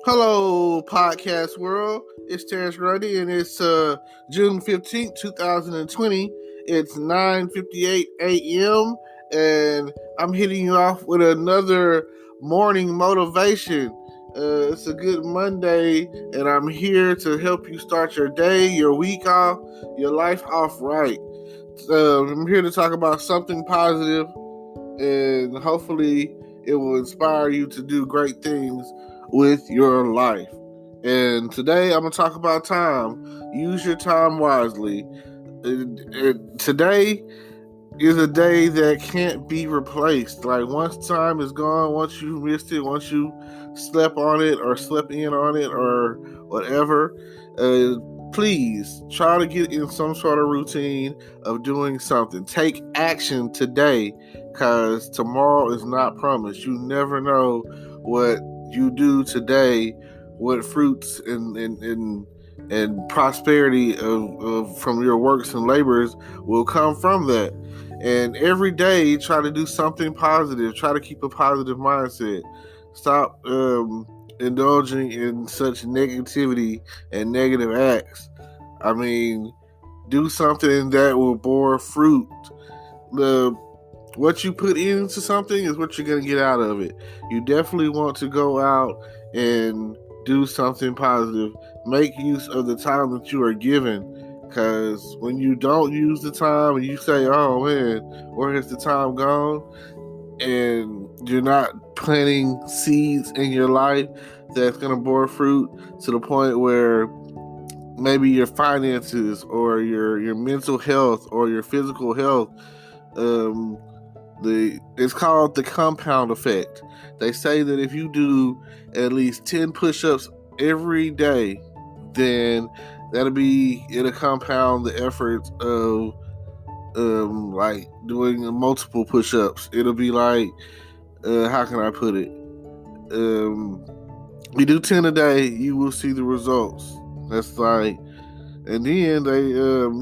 Hello, podcast world. It's Terrence Grundy, and it's June 15th, 2020. It's 9:58 a.m., and I'm hitting you off with another morning motivation. It's a good Monday, and I'm here to help you start your day, your week off, your life off right. I'm here to talk about something positive, and hopefully it will inspire you to do great things with your life. And today I'm going to talk about time. Use your time wisely. Today is a day that can't be replaced. Like, once time is gone, once you missed it, once you slept on it or slept in on it or whatever, please try to get in some sort of routine of doing something. Take action today, because tomorrow is not promised. You never know what you do today, what fruits and prosperity of from your works and labors will come from that. And every day, try to do something positive. Try to keep a positive mindset. Stop indulging in such negativity and negative acts. I mean, do something that will bore fruit. What you put into something is what you're going to get out of it. You definitely want to go out and do something positive. Make use of the time that you are given, because when you don't use the time and you say, oh man, where has the time gone? And you're not planting seeds in your life that's going to bore fruit to the point where maybe your finances or your mental health or your physical health, it's called the compound effect. They say that if you do at least 10 push-ups every day, then it'll compound the efforts of like doing multiple push-ups. It'll be like, how can I put it? You do 10 a day, you will see the results. That's like, and then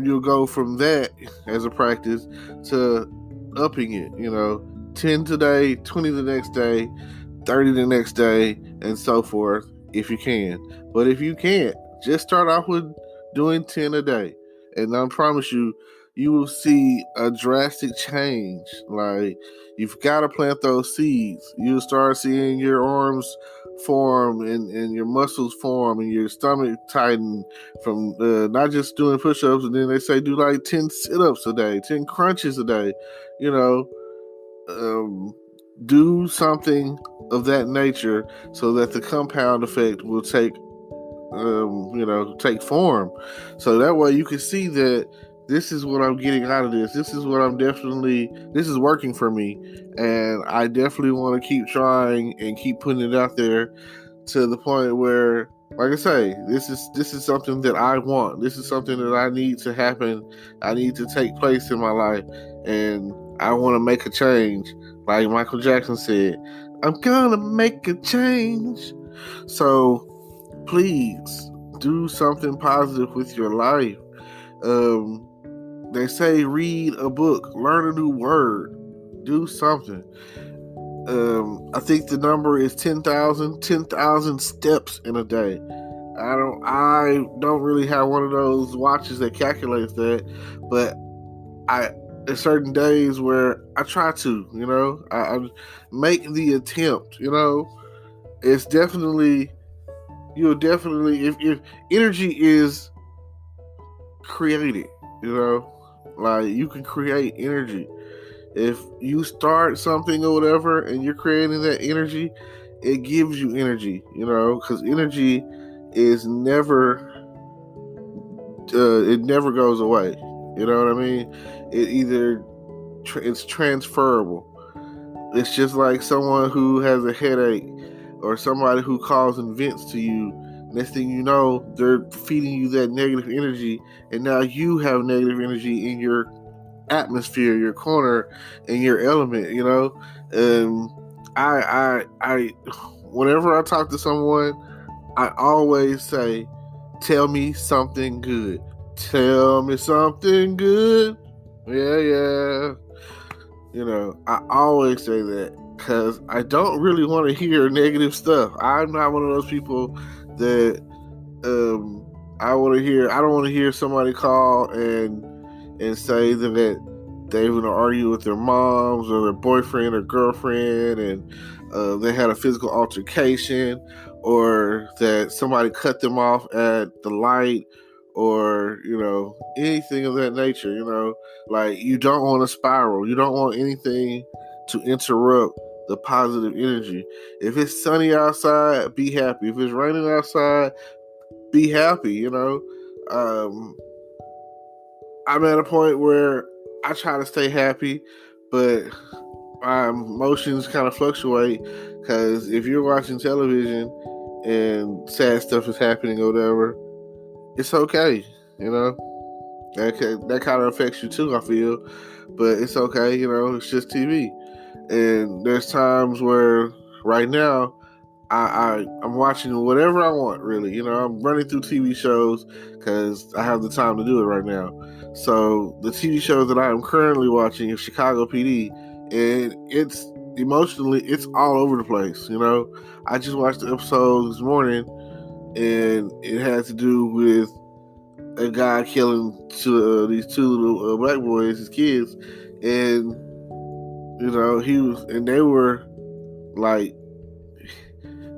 you'll go from that as a practice to upping it. 10 today, 20 the next day, 30 the next day, and so forth, if you can. But if you can't, just start off with doing 10 a day, and I promise you, you will see a drastic change. Like, you've got to plant those seeds. You'll start seeing your arms form and your muscles form and your stomach tighten from not just doing push-ups. And then they say do like 10 sit-ups a day, 10 crunches a day. Do something of that nature so that the compound effect will take form. So that way you can see that this is what I'm getting out of this. This is working for me. And I definitely want to keep trying and keep putting it out there to the point where, like I say, this is something that I want. This is something that I need to happen. I need to take place in my life. And I want to make a change. Like Michael Jackson said, I'm gonna make a change. So please do something positive with your life. They say read a book, learn a new word, do something. I think the number is 10,000 steps in a day. I don't really have one of those watches that calculates that, but there's certain days where I try to, I make the attempt. It's definitely, if energy is created, like, you can create energy. If you start something or whatever and you're creating that energy, it gives you energy, because energy is never, it never goes away. You know what I mean? It's transferable. It's just like someone who has a headache or somebody who calls and vents to you. Next thing you know, they're feeding you that negative energy, and now you have negative energy in your atmosphere, your corner, and your element. I whenever I talk to someone, I always say, "Tell me something good. Tell me something good." Yeah. I always say that, because I don't really want to hear negative stuff. I'm not one of those people that I want to hear. I don't want to hear somebody call and say that they were going to argue with their moms or their boyfriend or girlfriend, and they had a physical altercation, or that somebody cut them off at the light, or anything of that nature. Like, you don't want to spiral. You don't want anything to interrupt the positive energy. If it's sunny outside, be happy. If it's raining outside, be happy. I'm at a point where I try to stay happy, but my emotions kind of fluctuate, because if you're watching television and sad stuff is happening or whatever, it's okay. That kind of affects you too, I feel, but it's okay. It's just TV. And there's times where right now I'm watching whatever I want, really. I'm running through TV shows because I have the time to do it right now. So the TV show that I am currently watching is Chicago PD, and it's emotionally, it's all over the place. I just watched the episode this morning, and it had to do with a guy killing these two little black boys, his kids, and they were like,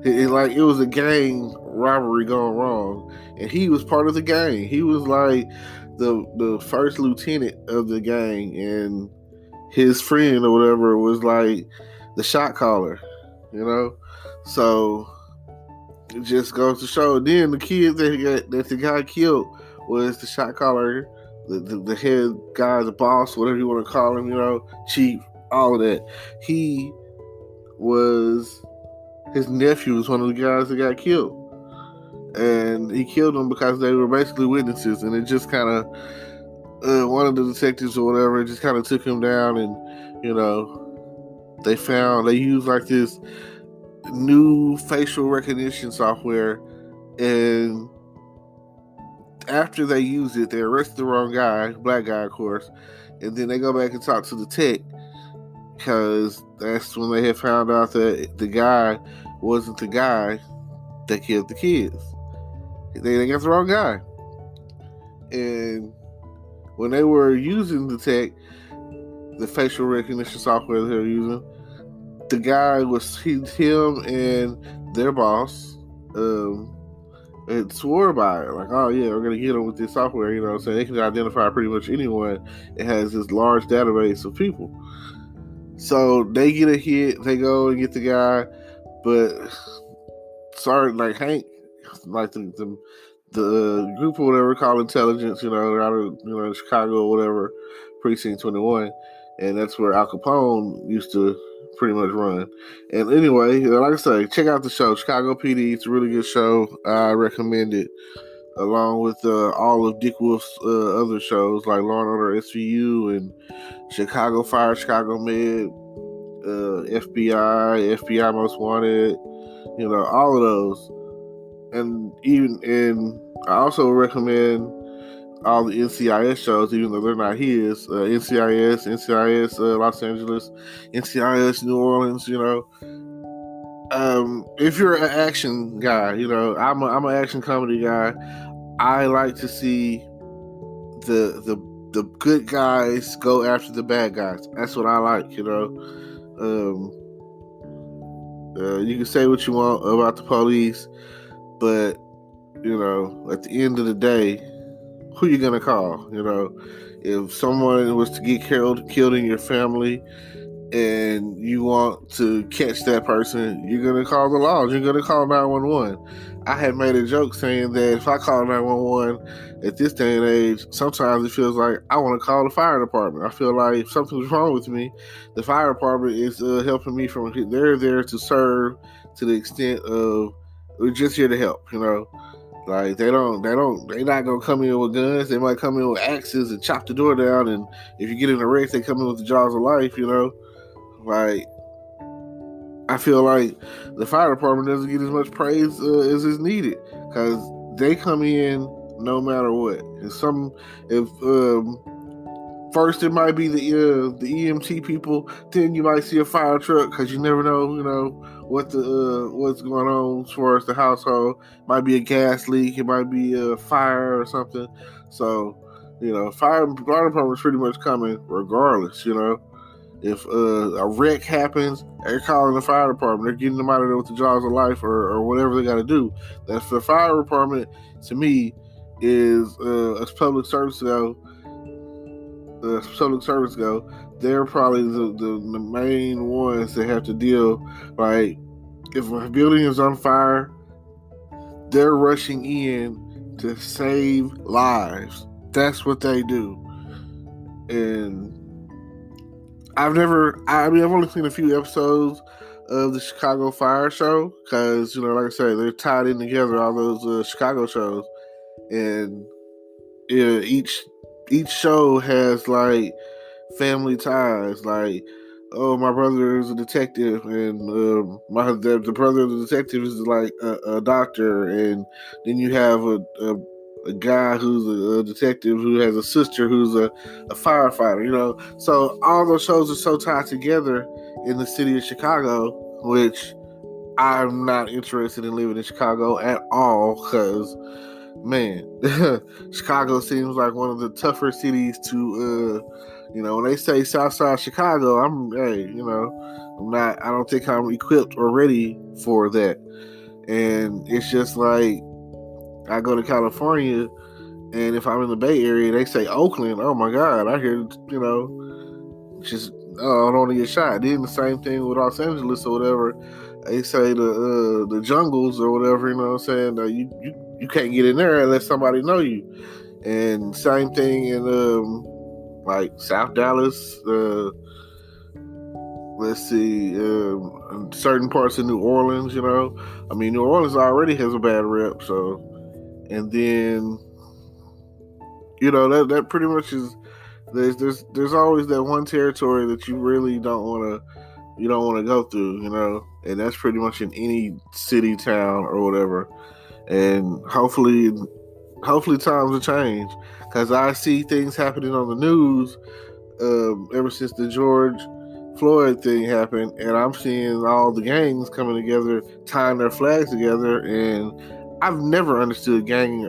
it was a gang robbery gone wrong, and he was part of the gang. He was like the first lieutenant of the gang, and his friend or whatever was like the shot caller. So it just goes to show. Then the kid that the guy killed was the shot caller, the head guy, the boss, whatever you want to call him. Chief, all of that. His nephew was one of the guys that got killed. And he killed them because they were basically witnesses. And it just kind of, one of the detectives or whatever, just kind of took him down. And, they used like this new facial recognition software. And after they used it, they arrested the wrong guy, black guy, of course. And then they go back and talk to the tech, because that's when they had found out that the guy wasn't the guy that killed the kids. They got the wrong guy. And when they were using the tech, the facial recognition software that they were using, the guy was him and their boss and swore by it. Like, oh yeah, we're going to get them with this software, so they can identify pretty much anyone. It has this large database of people. So they get a hit, they go and get the guy, but like Hank, like the group or whatever called intelligence, out of Chicago or whatever, precinct 21, and that's where Al Capone used to pretty much run. And anyway, like I say, check out the show, Chicago PD. It's a really good show. I recommend it, along with all of Dick Wolf's other shows like Law and Order SVU and Chicago Fire, Chicago Med, FBI Most Wanted, all of those. And I also recommend all the NCIS shows, even though they're not his. NCIS Los Angeles, NCIS New Orleans. If you're an action guy, I'm an action comedy guy. I like to see the good guys go after the bad guys. That's what I like. You can say what you want about the police, but at the end of the day, who you gonna call? If someone was to get killed in your family, and you want to catch that person, you're gonna call the laws. You're gonna call 911. I had made a joke saying that if I call 911 at this day and age, sometimes it feels like I want to call the fire department. I feel like if something's wrong with me, the fire department is helping me from. They're there to serve to the extent of we're just here to help. Like they're not gonna come in with guns. They might come in with axes and chop the door down. And if you get in a wreck, they come in with the jaws of life. Like, I feel like the fire department doesn't get as much praise as is needed, because they come in no matter what. If First, it might be the EMT people. Then you might see a fire truck because you never know, what's going on as far as the household. Might be a gas leak. It might be a fire or something. So, fire department is pretty much coming regardless. If a wreck happens, they're calling the fire department. They're getting them out of there with the jaws of life or whatever they got to do. That's the fire department. To me, is as public service go. They're probably the main ones that have to deal. Like, if a building is on fire, they're rushing in to save lives. That's what they do. And I've only seen a few episodes of the Chicago Fire Show because, like I said, they're tied in together, all those Chicago shows. And each show has like family ties. Like, oh, my brother is a detective, and the brother of the detective is like a doctor, and then you have a guy who's a detective who has a sister who's a firefighter. So all those shows are so tied together in the city of Chicago, which I'm not interested in living in Chicago at all because, man, Chicago seems like one of the tougher cities to, when they say Southside Chicago, I don't think I'm equipped or ready for that. And it's just like, I go to California, and if I'm in the Bay Area, they say Oakland. Oh my God, I hear, just, I don't want to get shot. Then the same thing with Los Angeles or whatever. They say the jungles or whatever, you you can't get in there unless somebody know you. And same thing in like South Dallas, let's see, certain parts of New Orleans, New Orleans already has a bad rep, so, and then, that pretty much is, there's always that one territory that you really don't want to go through, and that's pretty much in any city, town, or whatever. And hopefully times will change, because I see things happening on the news ever since the George Floyd thing happened, and I'm seeing all the gangs coming together, tying their flags together, and I've never understood gang.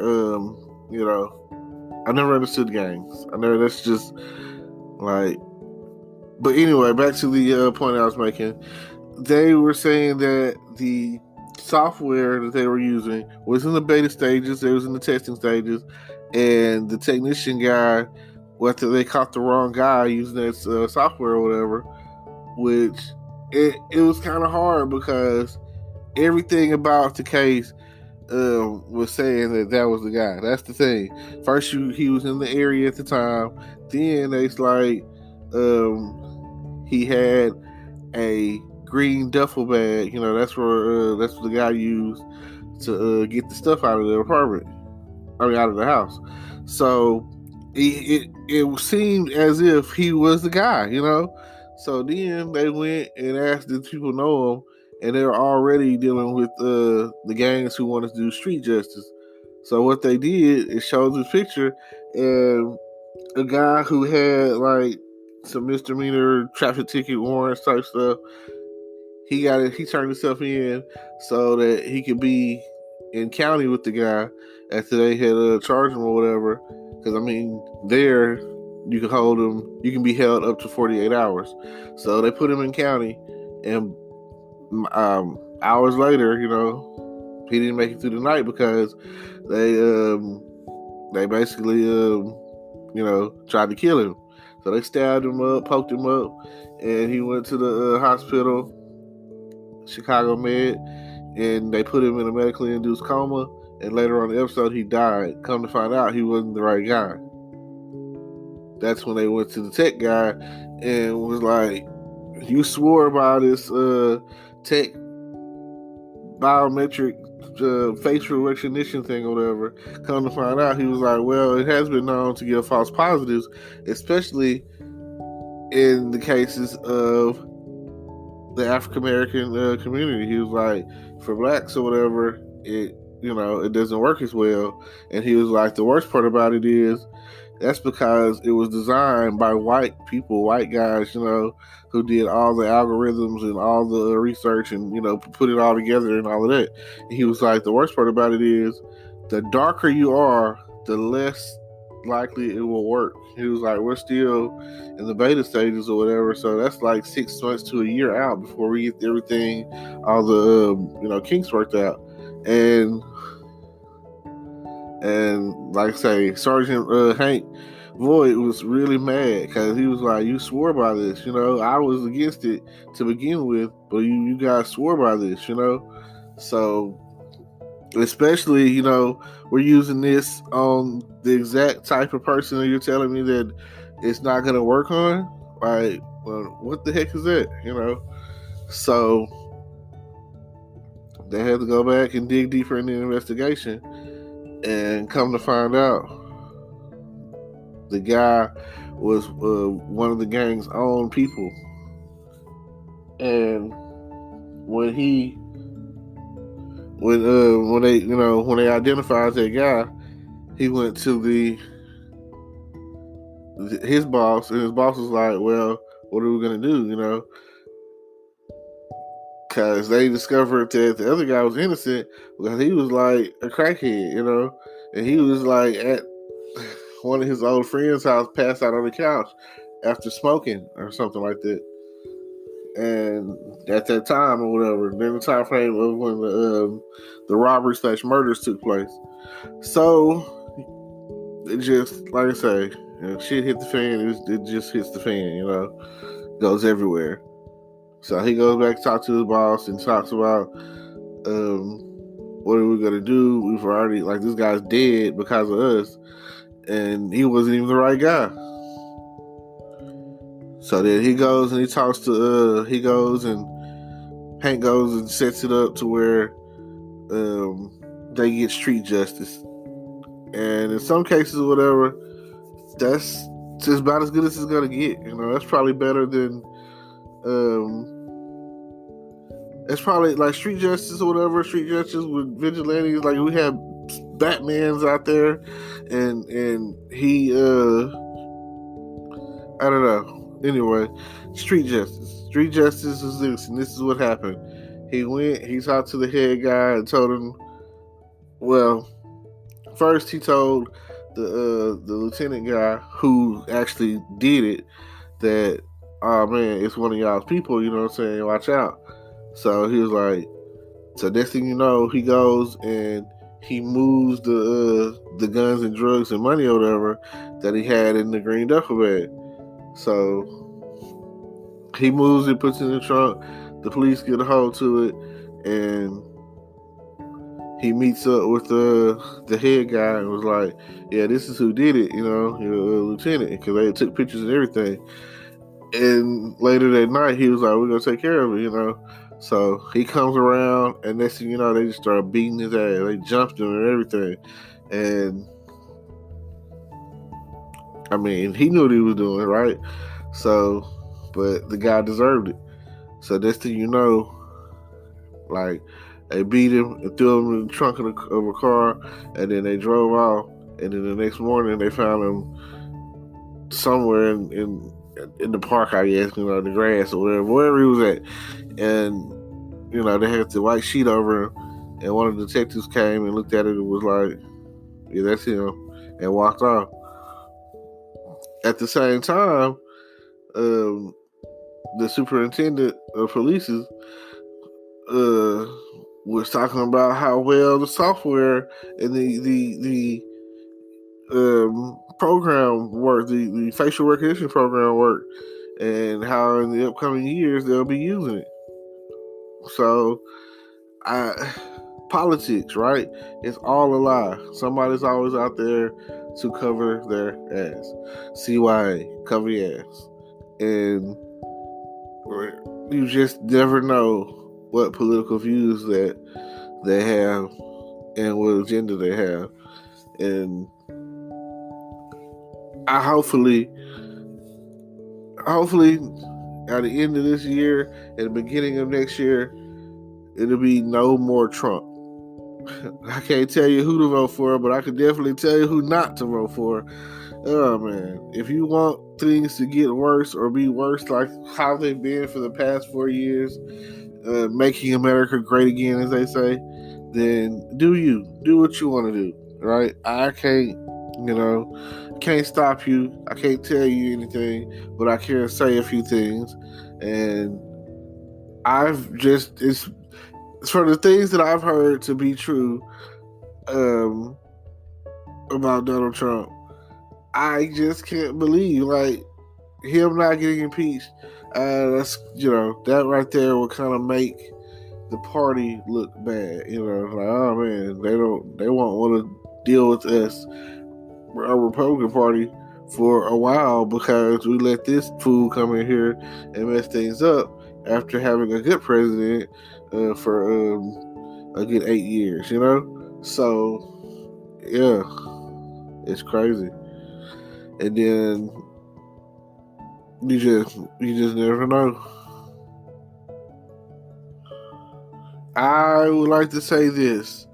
I never understood gangs. That's just like. But anyway, back to the point I was making. They were saying that the software that they were using was in the beta stages, it was in the testing stages, and the technician guy, whether they caught the wrong guy using that software or whatever, which it was kind of hard because everything about the case was saying that was the guy. That's the thing. First, he was in the area at the time. Then it's like he had a green duffel bag. That's where that's what the guy used to get the stuff out of the apartment. Out of the house. So it seemed as if he was the guy. So then they went and asked if people know him, and they were already dealing with the gangs who wanted to do street justice. So what they did is show this picture, and a guy who had like some misdemeanor traffic ticket warrants type stuff, he turned himself in so that he could be in county with the guy after they had charged him or whatever. Because there you can hold him, you can be held up to 48 hours. So they put him in county, and hours later, he didn't make it through the night because they basically tried to kill him. So they stabbed him up, poked him up, and he went to the hospital, Chicago Med, and they put him in a medically induced coma, and later on in the episode he died. Come to find out, he wasn't the right guy. That's when they went to the tech guy and was like, you swore by this tech biometric facial recognition thing or whatever. Come to find out, he was like, well, it has been known to give false positives, especially in the cases of the African American community. He was like, for blacks or whatever, it doesn't work as well. And he was like, the worst part about it is That's because it was designed by white people, white guys, who did all the algorithms and all the research and, put it all together and all of that. And he was like, the worst part about it is the darker you are, the less likely it will work. He was like, we're still in the beta stages or whatever, so that's like 6 months to a year out before we get everything, all the kinks worked out. And like I say, Sergeant Hank Voigt was really mad because he was like, you swore by this, I was against it to begin with, but you guys swore by this, so especially, we're using this on the exact type of person that you're telling me that it's not going to work on. Like, well, what the heck is that? So they had to go back and dig deeper in the investigation, and come to find out, the guy was one of the gang's own people. And when they identified that guy, he went to his boss, and his boss was like, well, what are we gonna do, because they discovered that the other guy was innocent because he was like a crackhead, and he was like at one of his old friends' house, passed out on the couch after smoking or something like that. And at that time or whatever, during the time frame of when the robbery / murders took place. So it just, like I say, shit hit the fan. It just hits the fan, goes everywhere. So he goes back to talk to his boss and talks about what are we gonna do? We've already, like, this guy's dead because of us, and he wasn't even the right guy. So then he goes and he talks to Hank goes and sets it up to where they get street justice. And in some cases or whatever, that's just about as good as it's gonna get. That's probably better than it's probably like street justice or whatever, street justice with vigilantes. Like, we have Batmans out there, and he I don't know. Anyway, street justice is this, and this is what happened. He talked to the head guy and told him, well, first he told the lieutenant guy who actually did it that, oh man, it's one of y'all's people, you know what I'm saying, watch out. So he was like, so next thing you know, he goes and he moves the guns and drugs and money or whatever that he had in the green duffel bag. So he moves it, puts it in the trunk. The police get a hold to it, and he meets up with the head guy and was like, yeah, this is who did it, lieutenant, because they took pictures and everything. And later that night, he was like, we're going to take care of it, So he comes around, and next thing you know, they just start beating his ass. They jumped him and everything. And I mean, he knew what he was doing, right? So, but the guy deserved it. So next thing you know, like, they beat him and threw him in the trunk of a car, and then they drove off. And then the next morning, they found him somewhere in the park, I guess, the grass or wherever he was at. And, they had the white sheet over him, and one of the detectives came and looked at it and was like, yeah, that's him, and walked off. At the same time, the superintendent of police was talking about how well the software and the program worked, the facial recognition program worked, and how in the upcoming years they'll be using it. So, politics, right? It's all a lie. Somebody's always out there to cover their ass. CYA, cover your ass. And you just never know what political views that they have and what agenda they have. And hopefully at the end of this year and the beginning of next year, it'll be no more Trump. I can't tell you who to vote for, but I can definitely tell you who not to vote for. Oh man, if you want things to get worse or be worse like how they've been for the past 4 years, making America great again, as they say, then do what you want to do, right? I can't stop you. I can't tell you anything, but I can say a few things, and it's for the things that I've heard to be true um, about Donald Trump. I just can't believe him not getting impeached. That right there will kind of make the party look bad. Oh man, they won't want to deal with us, our Republican Party, for a while because we let this fool come in here and mess things up after having a good president for a good 8 years. So yeah, it's crazy. And then you just never know. I would like to say this.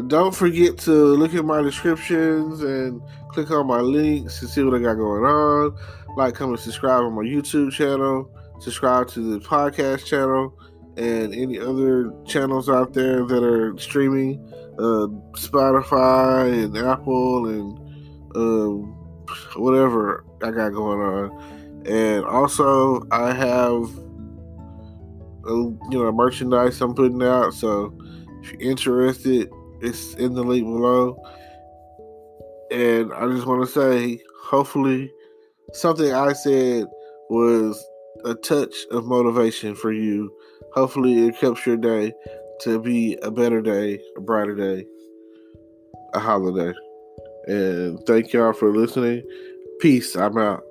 Don't forget to look at my descriptions and click on my links to see what I got going on. Like, comment, subscribe on my YouTube channel. Subscribe to the podcast channel and any other channels out there that are streaming. Spotify and Apple and whatever I got going on. And also, I have merchandise I'm putting out. So if you're interested, it's in the link below. And I just want to say, hopefully, something I said was a touch of motivation for you. Hopefully, it helps your day to be a better day, a brighter day, a holiday. And thank y'all for listening. Peace. I'm out.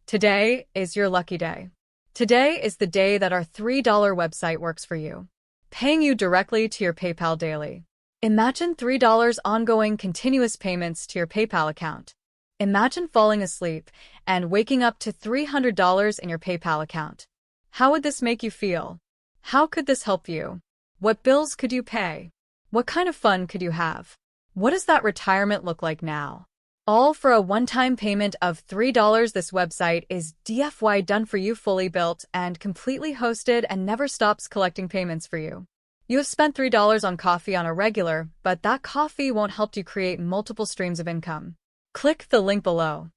Today is your lucky day. Today is the day that our $3 website works for you, paying you directly to your PayPal daily. Imagine $3 ongoing continuous payments to your PayPal account. Imagine falling asleep and waking up to $300 in your PayPal account. How would this make you feel? How could this help you? What bills could you pay? What kind of fun could you have? What does that retirement look like now? All for a one-time payment of $3. This website is DFY done for you, fully built and completely hosted, and never stops collecting payments for you. You have spent $3 on coffee on a regular, but that coffee won't help you create multiple streams of income. Click the link below.